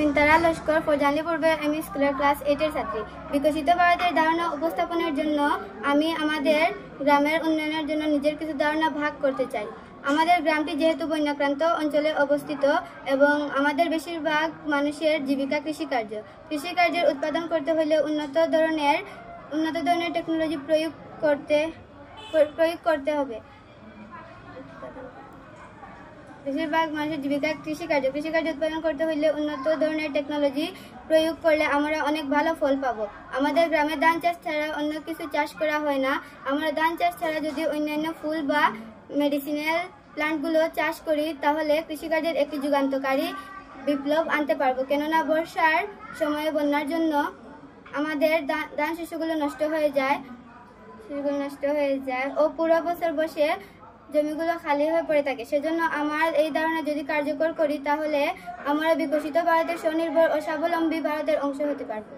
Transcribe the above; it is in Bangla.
সিনতারা লস্কর ফরজানলি পূর্বে এমই স্কুলের ক্লাস 8 এর ছাত্রী। বিকশিত ভারতের ধারণা উপস্থাপনের জন্য আমি আমাদের গ্রামের উন্নয়নের জন্য নিজের কিছু ধারণা ভাগ করতে চাই। আমাদের গ্রামটি যেহেতু বন্যাক্রান্ত অঞ্চলে অবস্থিত এবং আমাদের বেশিরভাগ মানুষের জীবিকা কৃষিকার্য। কৃষিকার্যের উৎপাদন করতে হলে উন্নত ধরনের টেকনোলজি প্রয়োগ করতে হবে। বেশিরভাগ মানুষের জীবিকা কৃষিকার্য উৎপাদন করতে হলে উন্নত ধরনের টেকনোলজি প্রয়োগ করলে আমরা অনেক ভালো ফল পাবো। আমাদের গ্রামে ধান চাষ ছাড়া অন্য কিছু চাষ করা হয় না। আমরা ধান চাষ ছাড়া যদি অন্যান্য ফুল বা মেডিসিনাল প্লান্টগুলো চাষ করি তাহলে কৃষিকার্যের একটি যুগান্তকারী বিপ্লব আনতে পারবো। কেননা বর্ষার সময়ে বন্যার জন্য আমাদের ধান শস্যগুলো নষ্ট হয়ে যায় ও পুরো বছর বসে জমিগুলো খালি হয়ে পড়ে থাকে। সেজন্য আমার এই ধারণা যদি কার্যকর করি তাহলে আমরা বিকশিত ভারতের স্বনির্ভর ও স্বাবলম্বী ভারতের অংশ হতে পারবো।